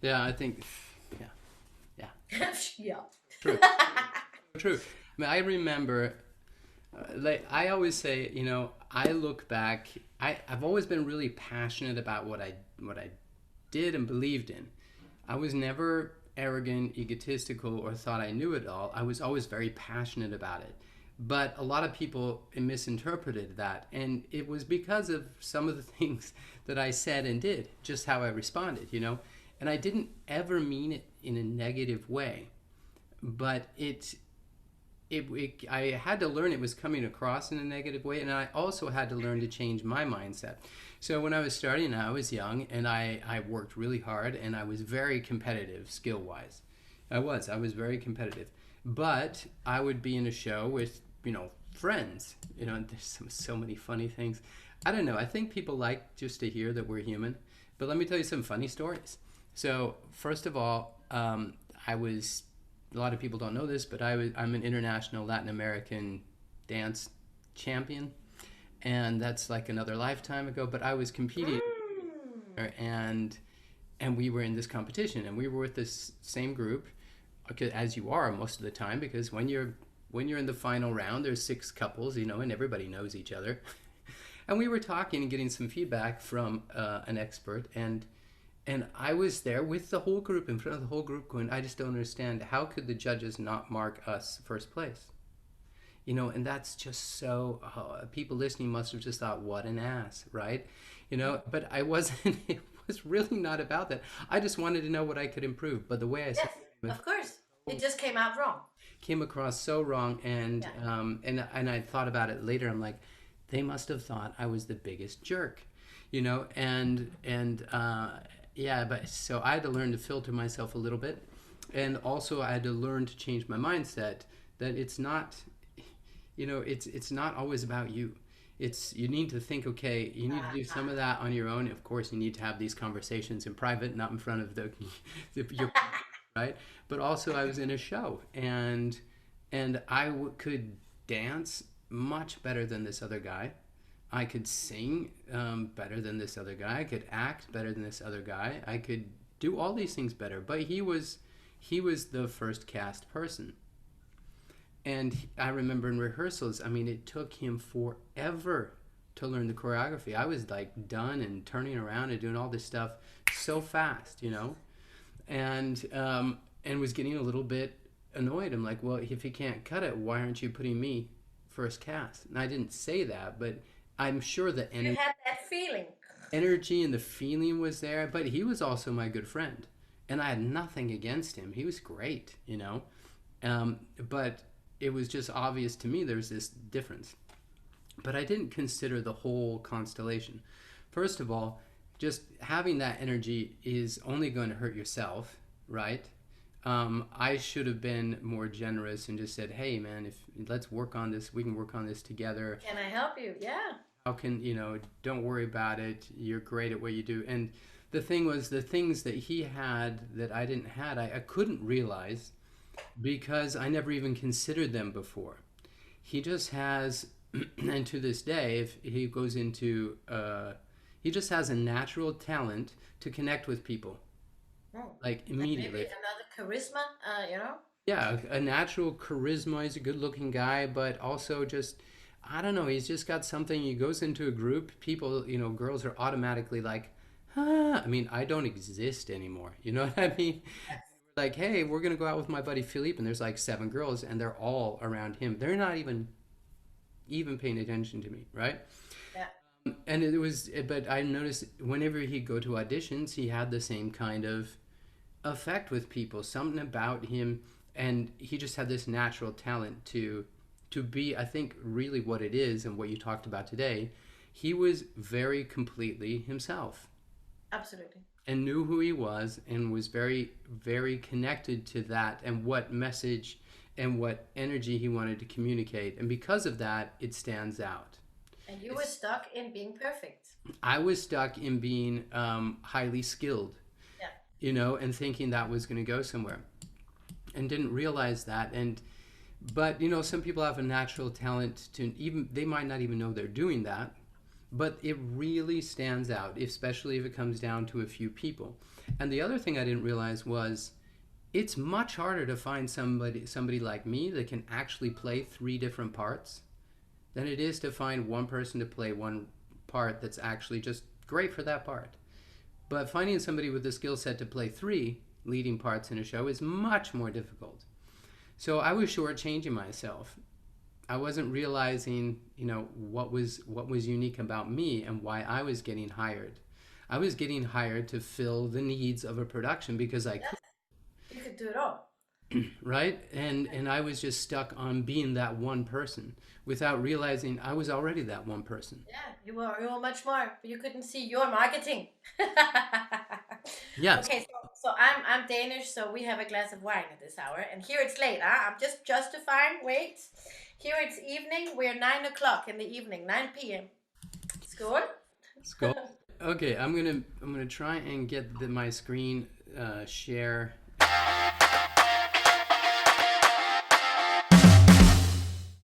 Yeah, I think, yeah, yeah, Yeah. true, true. I mean, I remember, like I always say, I look back. I've always been really passionate about what I did and believed in. I was never arrogant, egotistical, or thought I knew it all. I was always very passionate about it. But a lot of people misinterpreted that, and it was because of some of the things that I said and did, just how I responded. And I didn't ever mean it in a negative way, but I had to learn it was coming across in a negative way, and I also had to learn to change my mindset. So when I was starting, I was young, and I worked really hard, and I was very competitive skill wise. I was very competitive, but I would be in a show with friends. There's so many funny things. I don't know. I think people like just to hear that we're human. But let me tell you some funny stories. So first of all, I was a lot of people don't know this, but I'm an international Latin American dance champion, and that's like another lifetime ago. But I was competing, and we were in this competition, and we were with this same group, okay, as you are most of the time, because when you're in the final round, there's 6 couples, and everybody knows each other. And we were talking and getting some feedback from an expert, and I was there with the whole group, in front of the whole group, going, I just don't understand. How could the judges not mark us first place? And that's just so, people listening must have just thought, what an ass, right? But I wasn't, it was really not about that. I just wanted to know what I could improve. But the way I said Yes, it of course. It just came out wrong. came across so wrong. And, Yeah. and I thought about it later. I'm like, they must have thought I was the biggest jerk, yeah, but so I had to learn to filter myself a little bit, and also I had to learn to change my mindset that it's not, it's not always about you. You need to think, okay, you need to do some of that on your own. Of course, you need to have these conversations in private, not in front of your right. But also, I was in a show, and could dance much better than this other guy. I could sing better than this other guy. I could act better than this other guy. I could do all these things better. But he was the first cast person. And I remember in rehearsals, I mean, it took him forever to learn the choreography. I was like done and turning around and doing all this stuff so fast, and was getting a little bit annoyed. I'm like, well, if he can't cut it, why aren't you putting me first cast? And I didn't say that, but I'm sure the You had that feeling. energy and the feeling was there. But he was also my good friend, and I had nothing against him. He was great. But it was just obvious to me there's this difference. But I didn't consider the whole constellation. First of all, just having that energy is only going to hurt yourself, right? I should have been more generous and just said, hey man, let's work on this, we can work on this together. Can I help you? Yeah. How can, don't worry about it, you're great at what you do. And the thing was, the things that he had that I didn't have, I couldn't realize because I never even considered them before. He just has, and to this day, if he goes into, he just has a natural talent to connect with people, like immediately. Maybe another charisma, Yeah, a natural charisma. He's a good-looking guy, but also just, I don't know, he's just got something. He goes into a group, people, girls are automatically like, I mean, I don't exist anymore. You know what I mean? Like, hey, we're gonna go out with my buddy Philippe, and there's like 7 girls, and they're all around him. They're not even paying attention to me, right? Yeah. And but I noticed whenever he'd go to auditions, he had the same kind of effect with people, something about him, and he just had this natural talent to be, I think, really what it is and what you talked about today. He was very completely himself. Absolutely. And knew who he was and was very, very connected to that and what message and what energy he wanted to communicate. And because of that, it stands out. And you were stuck in being perfect. I was stuck in being highly skilled, and thinking that was going to go somewhere, and didn't realize that. But some people have a natural talent to they might not even know they're doing that, but it really stands out, especially if it comes down to a few people. And the other thing I didn't realize was it's much harder to find somebody like me that can actually play 3 different parts than it is to find one person to play one part that's actually just great for that part. But finding somebody with the skill set to play 3 leading parts in a show is much more difficult. So I was shortchanging myself. I wasn't realizing, what was unique about me and why I was getting hired. I was getting hired to fill the needs of a production because I could. You could do it all. Right? And I was just stuck on being that one person without realizing I was already that one person. Yeah, you were much more, but you couldn't see your marketing. Yes. Okay, so I'm Danish, so we have a glass of wine at this hour, and here it's late. Huh? I'm just justifying. Wait, here it's evening. We're 9 o'clock in the evening, 9 p.m. Skål. Skål. Okay, I'm gonna try and get my screen share